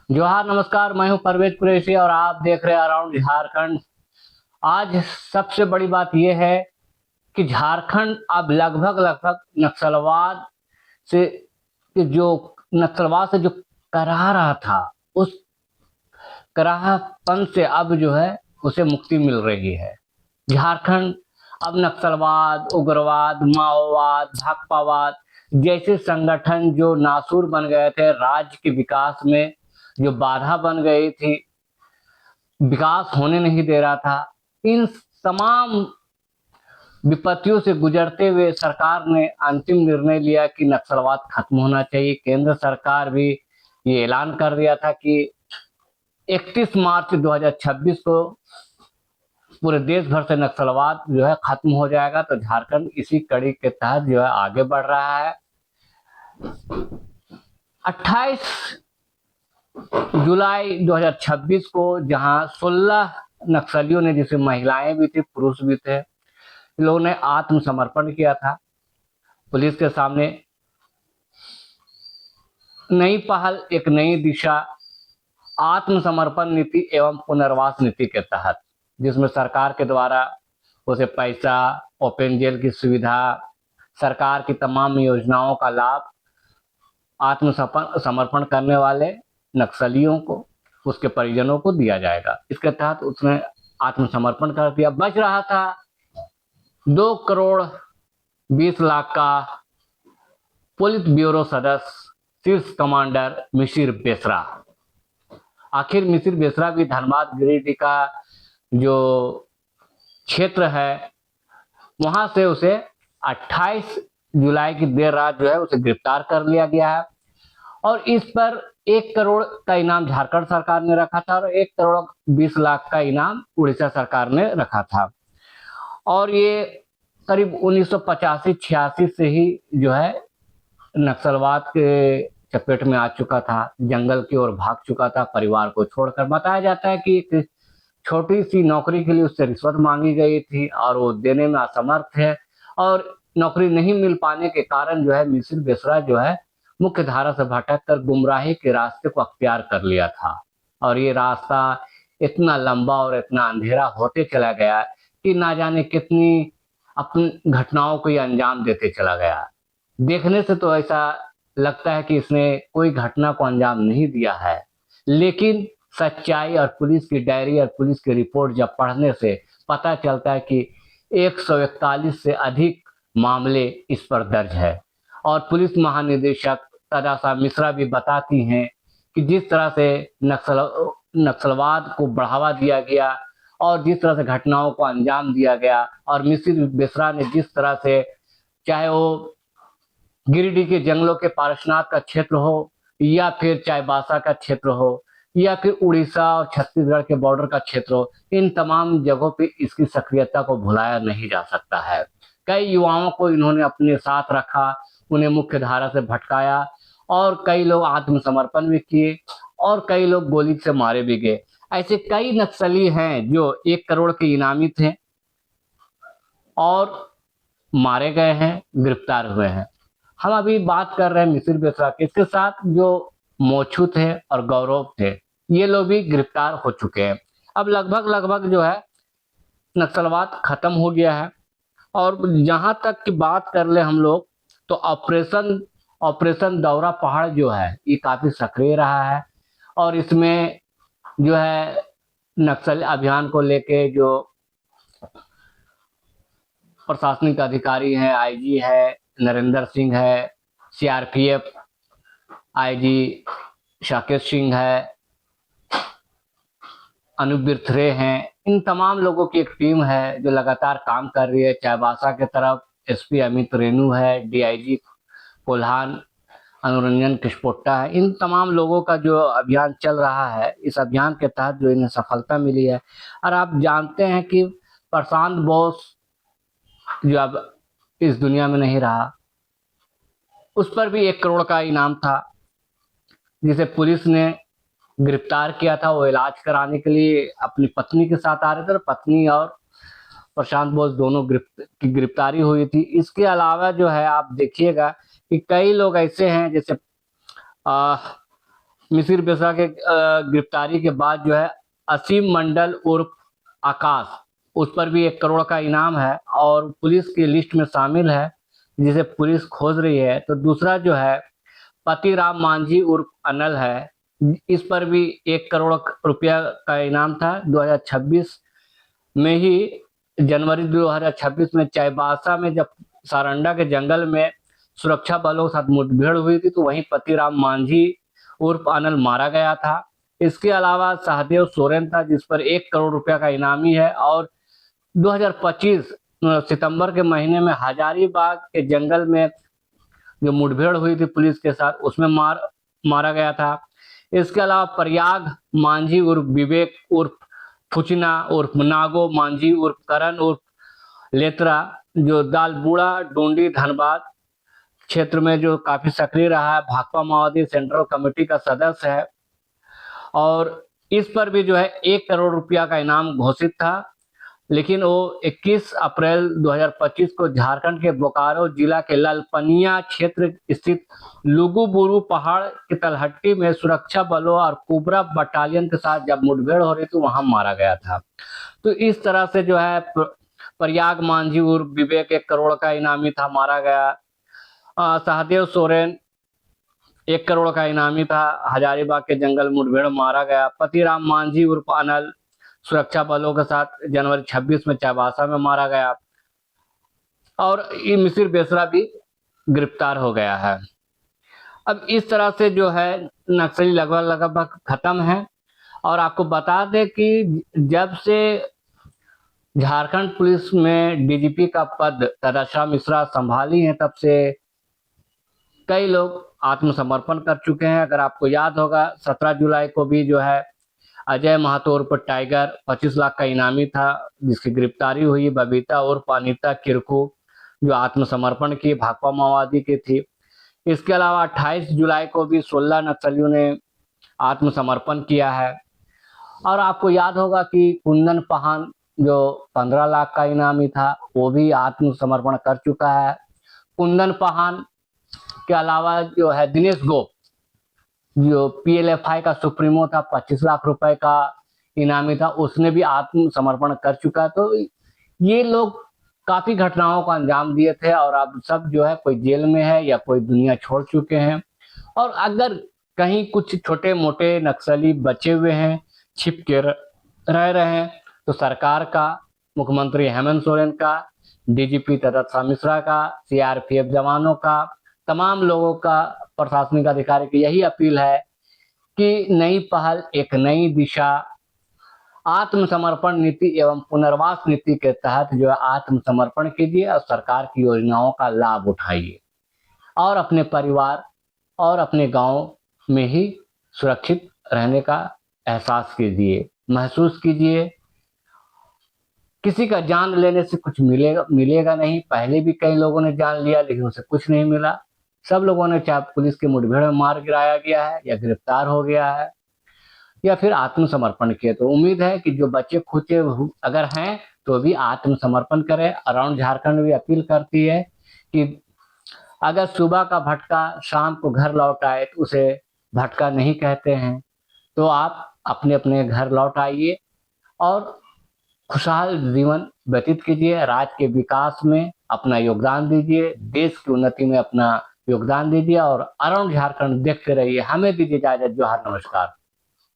जोहार, नमस्कार। मैं हूं परवेज कुरैशी और आप देख रहे हैं अराउंड झारखंड। आज सबसे बड़ी बात यह है कि झारखंड अब लगभग लगभग से जो नक्सलवाद से जो कराह रहा था, उस कराहपन से अब जो है उसे मुक्ति मिल रही है। झारखंड अब नक्सलवाद, उग्रवाद, माओवाद, भाकपावाद जैसे संगठन जो नासूर बन गए थे, राज्य के विकास में जो बाधा बन गई थी, विकास होने नहीं दे रहा था, इन तमाम विपत्तियों से गुजरते हुए सरकार ने अंतिम निर्णय लिया कि नक्सलवाद खत्म होना चाहिए। केंद्र सरकार भी ये ऐलान कर दिया था कि 31 मार्च 2026 को पूरे देश भर से नक्सलवाद जो है खत्म हो जाएगा। तो झारखंड इसी कड़ी के तहत जो है आगे बढ़ रहा है। 28 जुलाई 2026 को जहां 16 नक्सलियों ने, जिसमें महिलाएं भी थी, पुरुष भी थे, लोगों ने आत्मसमर्पण किया था पुलिस के सामने। नई पहल, एक नई दिशा, आत्मसमर्पण नीति एवं पुनर्वास नीति के तहत, जिसमें सरकार के द्वारा उसे पैसा, ओपन जेल की सुविधा, सरकार की तमाम योजनाओं का लाभ आत्मसमर्पण करने वाले नक्सलियों को, उसके परिजनों को दिया जाएगा। इसके तहत उसने आत्मसमर्पण कर दिया। बच रहा था 2 करोड़ 20 लाख का पुलिस ब्यूरो सदस्य शीर्ष कमांडर मिसिर बेसरा। आखिर मिसिर बेसरा भी धनबाद गिरिडीह का जो क्षेत्र है, वहां से उसे 28 जुलाई की देर रात जो है उसे गिरफ्तार कर लिया गया है। और इस पर 1 करोड़ का इनाम झारखंड सरकार ने रखा था और 1 करोड़ 20 लाख का इनाम उड़ीसा सरकार ने रखा था। और ये करीब 1985-86 से ही जो है नक्सलवाद के चपेट में आ चुका था, जंगल की ओर भाग चुका था परिवार को छोड़कर। बताया जाता है कि एक छोटी सी नौकरी के लिए उससे रिश्वत मांगी गई थी और वो देने में असमर्थ है, और नौकरी नहीं मिल पाने के कारण जो है मिसिर बेसरा जो है मुख्य धारा से भटक कर गुमराही के रास्ते को अख्तियार कर लिया था। और ये रास्ता इतना लंबा और इतना अंधेरा होते चला गया कि ना जाने कितनी अपनी घटनाओं को ये अंजाम देते चला गया। देखने से तो ऐसा लगता है कि इसने कोई घटना को अंजाम नहीं दिया है, लेकिन सच्चाई और पुलिस की डायरी और पुलिस की रिपोर्ट जब पढ़ने से पता चलता है कि 141 से अधिक मामले इस पर दर्ज है। और पुलिस महानिदेशक तदासा मिश्रा भी बताती हैं कि जिस तरह से नक्सलवाद को बढ़ावा दिया गया और जिस तरह से घटनाओं को अंजाम दिया गया, और मिसिर बेसरा ने जिस तरह से, चाहे वो गिरिडीह के जंगलों के पारसनाथ का क्षेत्र हो, या फिर चाईबासा का क्षेत्र हो, या फिर उड़ीसा और छत्तीसगढ़ के बॉर्डर का क्षेत्र हो, इन तमाम जगहों पे इसकी सक्रियता को भुलाया नहीं जा सकता है। कई युवाओं को इन्होंने अपने साथ रखा, उन्हें मुख्य धारा से भटकाया, और कई लोग आत्मसमर्पण भी किए और कई लोग गोली से मारे भी गए। ऐसे कई नक्सली हैं जो 1 करोड़ के इनामी थे और मारे गए हैं, गिरफ्तार हुए हैं। हम अभी बात कर रहे हैं मिसिर बेसरा के। इसके साथ जो मोचू थे और गौरव थे, ये लोग भी गिरफ्तार हो चुके हैं। अब लगभग लगभग जो है नक्सलवाद खत्म हो गया है। और जहां तक की बात कर ले हम लोग, तो ऑपरेशन दौरा पहाड़ जो है ये काफी सक्रिय रहा है। और इसमें जो है नक्सल अभियान को लेके जो प्रशासनिक अधिकारी हैं, आईजी है नरेंद्र सिंह है, सीआरपीएफ आईजी शाकेश सिंह है, अनूप बिरथरे हैं, इन तमाम लोगों की एक टीम है जो लगातार काम कर रही है। चाईबासा की तरफ एसपी अमित रेणु है, डीआईजी कोल्हान अनुरंजन किस्पोट्टा है। इन तमाम लोगों का जो अभियान चल रहा है, इस अभियान के तहत जो इन्हें सफलता मिली है। और आप जानते हैं कि प्रशांत बोस जो अब इस दुनिया में नहीं रहा, उस पर भी 1 करोड़ का इनाम था, जिसे पुलिस ने गिरफ्तार किया था। वो इलाज कराने के लिए अपनी पत्नी के साथ आ रहे थे, पत्नी और प्रशांत बोस दोनों की गिरफ्तारी हुई थी। इसके अलावा जो है आप देखिएगा कि कई लोग ऐसे हैं, जैसे मिसिर बेसरा के गिरफ्तारी के बाद जो है असीम मंडल उर्फ आकाश, उस पर भी 1 करोड़ का इनाम है और पुलिस की लिस्ट में शामिल है, जिसे पुलिस खोज रही है। तो दूसरा जो है पतिराम मांझी उर्फ अनल है, इस पर भी 1 करोड़ रुपया का इनाम था। 2026 में ही, जनवरी 2026 में चाईबासा में जब सारंडा के जंगल में सुरक्षा बलों के साथ मुठभेड़ हुई थी, तो वहीं पतिराम मांझी उर्फ अनल मारा गया था। इसके अलावा सहदेव सोरेन था, जिस पर 1 करोड़ रुपया का इनामी है, और 2025 सितंबर के महीने में हजारीबाग के जंगल में जो मुठभेड़ हुई थी पुलिस के साथ, उसमें मारा गया था। इसके अलावा प्रयाग मांझी उर्फ विवेक उर्फ फुचना उर्फ नागो मांझी उर्फ करण उर्फ लेत्रा, जो दालबूड़ा डोंडी धनबाद क्षेत्र में जो काफी सक्रिय रहा है, भाकपा माओवादी सेंट्रल कमेटी का सदस्य है, और इस पर भी जो है 1 करोड़ रुपया का इनाम घोषित था। लेकिन वो 21 अप्रैल 2025 को झारखंड के बोकारो जिला के ललपनिया क्षेत्र स्थित लुगुबुरु पहाड़ की तलहट्टी में सुरक्षा बलों और कोबरा बटालियन के साथ जब मुठभेड़ हो रही थी, वहां मारा गया था। तो इस तरह से जो है प्रयाग मांझी उर्फ विवेक 1 करोड़ का इनामी था, मारा गया। सहदेव सोरेन 1 करोड़ का इनामी था, हजारीबाग के जंगल मुठभेड़ मारा गया। पतिराम मांझी उर्फ अनल सुरक्षा बलों के साथ जनवरी 26 में चाईबासा में मारा गया, और ये मिसिर बेसरा भी गिरफ्तार हो गया है। अब इस तरह से जो है नक्सली लगभग लगभग खत्म है। और आपको बता दें कि जब से झारखंड पुलिस में डीजीपी का पद तदाशा मिश्रा संभाली है, तब से कई लोग आत्मसमर्पण कर चुके हैं। अगर आपको याद होगा, 17 जुलाई को भी जो है अजय महतो उर्फ टाइगर 25 लाख का इनामी था, जिसकी गिरफ्तारी हुई। बबीता उर्फ अनिता किरकू, जो आत्मसमर्पण की भाकपा माओवादी की थी। इसके अलावा 28 जुलाई को भी 16 नक्सलियों ने आत्मसमर्पण किया है। और आपको याद होगा कि कुंदन पहान, जो 15 लाख का इनामी था, वो भी आत्मसमर्पण कर चुका है। कुंदन पहान के अलावा जो है दिनेश गोप, जो पीएलएफआई का सुप्रीमो था, 25 लाख रुपए का इनामी था, उसने भी आत्मसमर्पण कर चुका। तो ये लोग काफी घटनाओं को अंजाम दिए थे, और अब सब जो है कोई जेल में है या कोई दुनिया छोड़ चुके हैं। और अगर कहीं कुछ छोटे मोटे नक्सली बचे हुए हैं, छिप के रह रहे हैं, तो सरकार का, मुख्यमंत्री हेमंत सोरेन का, डीजीपी तदाशा मिश्रा का, सीआरपीएफ जवानों का, तमाम लोगों का, प्रशासनिक अधिकारी की यही अपील है कि नई पहल, एक नई दिशा, आत्मसमर्पण नीति एवं पुनर्वास नीति के तहत जो है आत्मसमर्पण कीजिए और सरकार की योजनाओं का लाभ उठाइए, और अपने परिवार और अपने गांव में ही सुरक्षित रहने का एहसास कीजिए, महसूस कीजिए। किसी का जान लेने से कुछ मिलेगा नहीं। पहले भी कई लोगों ने जान लिया, लेकिन उसे कुछ नहीं मिला। सब लोगों ने, चाहे पुलिस की मुठभेड़ में मार गिराया गया है, या गिरफ्तार हो गया है, या फिर आत्मसमर्पण किए। तो उम्मीद है कि जो बच्चे खुचे अगर हैं, तो भी आत्मसमर्पण करें। अराउंड झारखंड भी अपील करती है कि अगर सुबह का भटका शाम को घर लौट आए, तो उसे भटका नहीं कहते हैं। तो आप अपने अपने घर लौट आइए और खुशहाल जीवन व्यतीत कीजिए, राज्य के विकास में अपना योगदान दीजिए, देश की उन्नति में अपना योगदान दीजिए, और अराउंड झारखंड देखते रहिए। हमें दीजिए इजाजत। जोहार, नमस्कार।